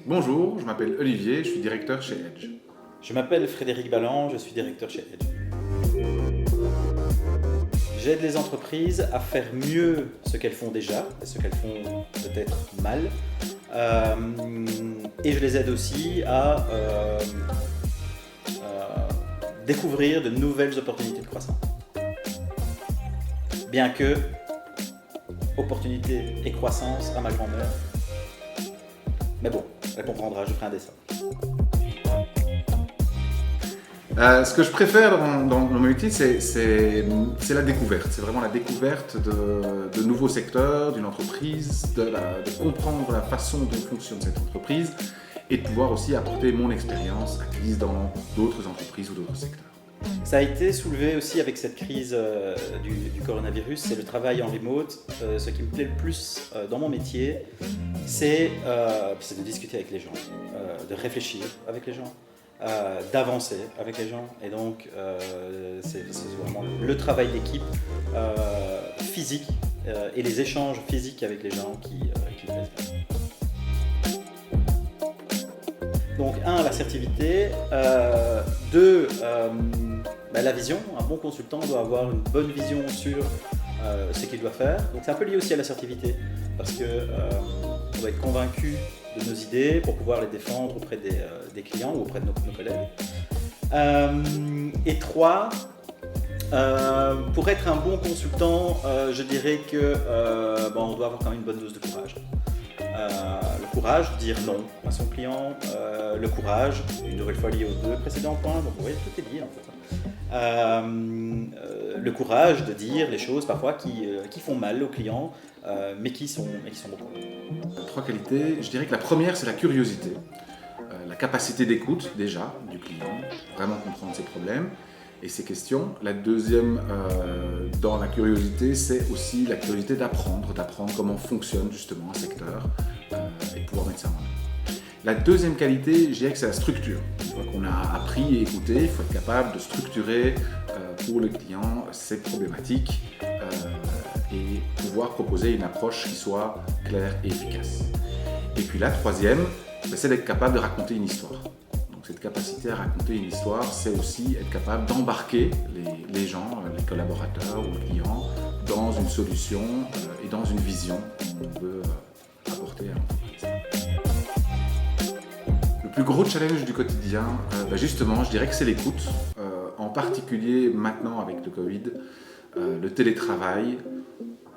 Bonjour, je m'appelle Olivier, je suis directeur chez Edge. Je m'appelle Frédéric Balland, je suis directeur chez Edge. J'aide les entreprises à faire mieux ce qu'elles font déjà et ce qu'elles font peut-être mal. Et je les aide aussi à découvrir de nouvelles opportunités de croissance. Bien que opportunité et croissance à ma grand-mère. Mais bon, elle comprendra, je ferai un dessin. Ce que je préfère dans mon métier, c'est la découverte. C'est vraiment la découverte de nouveaux secteurs, d'une entreprise, de comprendre la façon dont fonctionne cette entreprise et de pouvoir aussi apporter mon expérience acquise dans d'autres entreprises ou d'autres secteurs. Ça a été soulevé aussi avec cette crise du coronavirus, c'est le travail en remote. Ce qui me plaît le plus dans mon métier, c'est de discuter avec les gens, de réfléchir avec les gens, d'avancer avec les gens. Et donc, c'est vraiment le travail d'équipe physique et les échanges physiques avec les gens qui me plaisent bien. Donc, l'assertivité. Deux, la vision. Un bon consultant doit avoir une bonne vision sur ce qu'il doit faire. Donc, c'est un peu lié aussi à l'assertivité parce que on doit être convaincu de nos idées pour pouvoir les défendre auprès des clients ou auprès de nos collègues. Et trois, pour être un bon consultant, je dirais que on doit avoir quand même une bonne dose de courage. Le courage de dire non à son client, le courage, une nouvelle fois lié aux deux précédents points, donc vous voyez, tout est lié en fait. Le courage de dire les choses parfois qui font mal aux clients, mais qui sont bons. Trois qualités, je dirais que la première, c'est la curiosité, la capacité d'écoute déjà du client, vraiment comprendre ses problèmes et ses questions. La deuxième, dans la curiosité, c'est aussi la curiosité d'apprendre comment fonctionne justement un secteur et pouvoir mettre ça en œuvre. La deuxième qualité, je dirais que c'est la structure. Une fois qu'on a appris et écouté, il faut être capable de structurer pour le client ses problématiques et pouvoir proposer une approche qui soit claire et efficace. Et puis la troisième, c'est d'être capable de raconter une histoire. Donc cette capacité à raconter une histoire, c'est aussi être capable d'embarquer les gens, les collaborateurs ou les clients dans une solution et dans une vision qu'on veut apporter à l'entreprise. Le plus gros challenge du quotidien, justement, je dirais que c'est l'écoute, en particulier maintenant avec le Covid, le télétravail.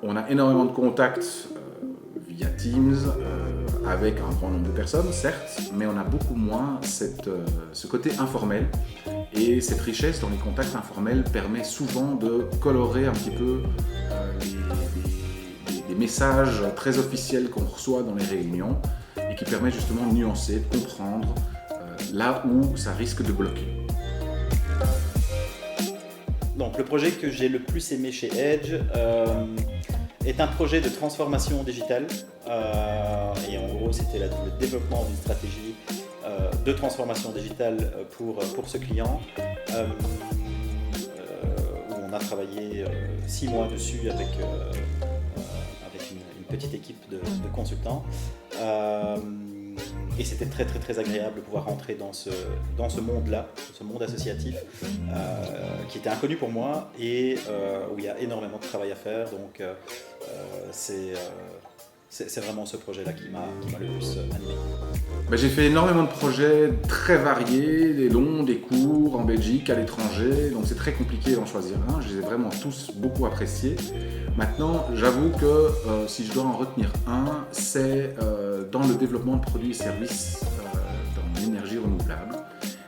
On a énormément de contacts via Teams avec un grand nombre de personnes, certes, mais on a beaucoup moins ce côté informel. Et cette richesse dans les contacts informels permet souvent de colorer un petit peu les messages très officiels qu'on reçoit dans les réunions et qui permet justement de nuancer, de comprendre là où ça risque de bloquer. Donc le projet que j'ai le plus aimé chez Edge est un projet de transformation digitale et en gros c'était le développement d'une stratégie de transformation digitale pour ce client où on a travaillé 6 mois dessus avec une petite équipe de consultants. Et c'était très très très agréable de pouvoir rentrer dans ce monde-là, ce monde associatif qui était inconnu pour moi et où il y a énormément de travail à faire. Donc c'est vraiment ce projet-là qui m'a le plus animé. J'ai fait énormément de projets très variés, des longs, des courts, en Belgique, à l'étranger, donc c'est très compliqué d'en choisir un. Je les ai vraiment tous beaucoup appréciés. Maintenant, j'avoue que si je dois en retenir un, c'est dans le développement de produits et services dans l'énergie renouvelable.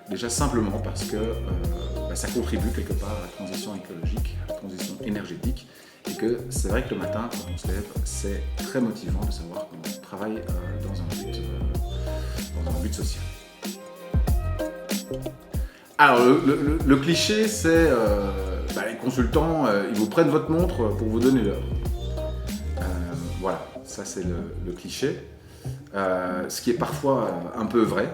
Déjà simplement parce que ça contribue quelque part à la transition écologique, à la transition énergétique. Et que c'est vrai que le matin, quand on se lève, c'est très motivant de savoir qu'on travaille dans un but social. Alors, le cliché, c'est les consultants, ils vous prennent votre montre pour vous donner l'heure. Voilà, ça c'est le cliché. Ce qui est parfois un peu vrai.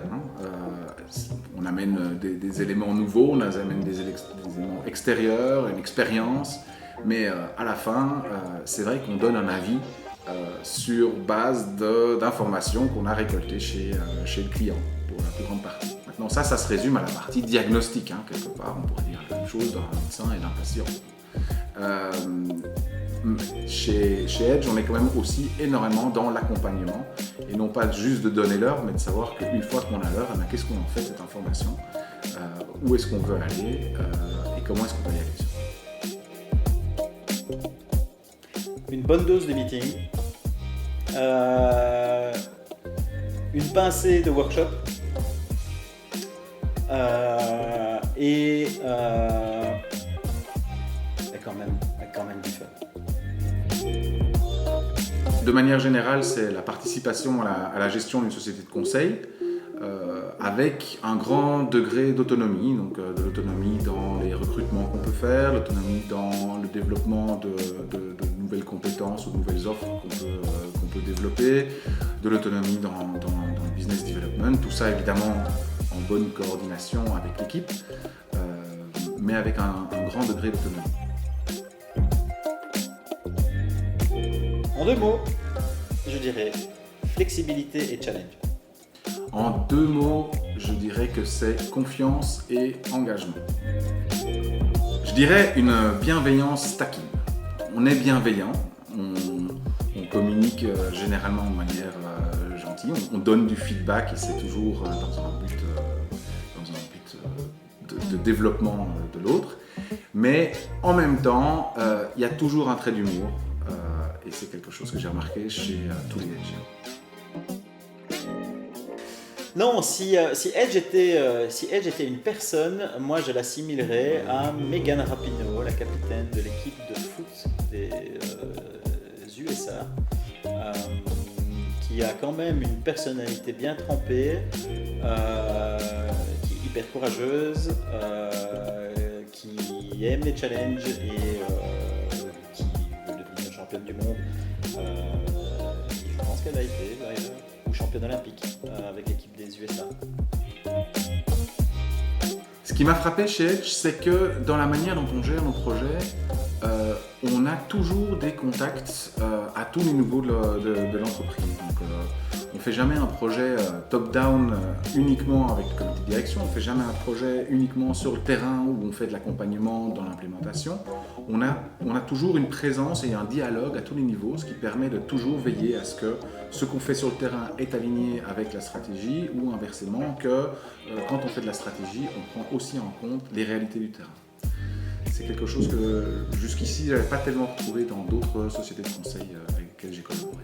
On amène des éléments nouveaux, on amène des éléments extérieurs, une expérience. Mais à la fin, c'est vrai qu'on donne un avis sur base d'informations qu'on a récoltées chez le client, pour la plus grande partie. Maintenant, ça se résume à la partie diagnostic, hein, quelque part, on pourrait dire la même chose d'un médecin et d'un patient. Chez Edge, on est quand même aussi énormément dans l'accompagnement, et non pas juste de donner l'heure, mais de savoir qu'une fois qu'on a l'heure, qu'est-ce qu'on en fait de cette information, où est-ce qu'on veut aller, et comment est-ce qu'on va y aller. Une bonne dose de meeting, une pincée de workshop, et quand même du fun. De manière générale, c'est la participation à la gestion d'une société de conseil, avec un grand degré d'autonomie, donc de l'autonomie dans les recrutements qu'on peut faire, l'autonomie dans le développement de nouvelles compétences ou de nouvelles offres qu'on peut développer, de l'autonomie dans le business development, tout ça évidemment en bonne coordination avec l'équipe, mais avec un grand degré d'autonomie. En 2 mots, je dirais flexibilité et challenge. En 2 mots, je dirais que c'est confiance et engagement. Je dirais une bienveillance taquine. On est bienveillant, on communique généralement de manière gentille, on donne du feedback et c'est toujours dans un but de développement de l'autre. Mais en même temps, il y a toujours un trait d'humour. Et c'est quelque chose que j'ai remarqué chez tous les Edgiens. Non, si Edge était une personne, moi je l'assimilerais à Megan Rapinoe, la capitaine de l'équipe de foot des USA, qui a quand même une personnalité bien trempée, qui est hyper courageuse, qui aime les challenges et qui veut devenir championne du monde. Je pense qu'elle a été ou championne olympique avec l'équipe des USA. Ce qui m'a frappé chez Edge, c'est que dans la manière dont on gère nos projets, on a toujours des contacts à tous les niveaux de l'entreprise. Donc, on ne fait jamais un projet top-down uniquement avec le comité de direction, on ne fait jamais un projet uniquement sur le terrain où on fait de l'accompagnement dans l'implémentation. On a toujours une présence et un dialogue à tous les niveaux, ce qui permet de toujours veiller à ce que ce qu'on fait sur le terrain est aligné avec la stratégie, ou inversement que quand on fait de la stratégie, on prend aussi en compte les réalités du terrain. C'est quelque chose que jusqu'ici je n'avais pas tellement retrouvé dans d'autres sociétés de conseil avec lesquelles j'ai collaboré.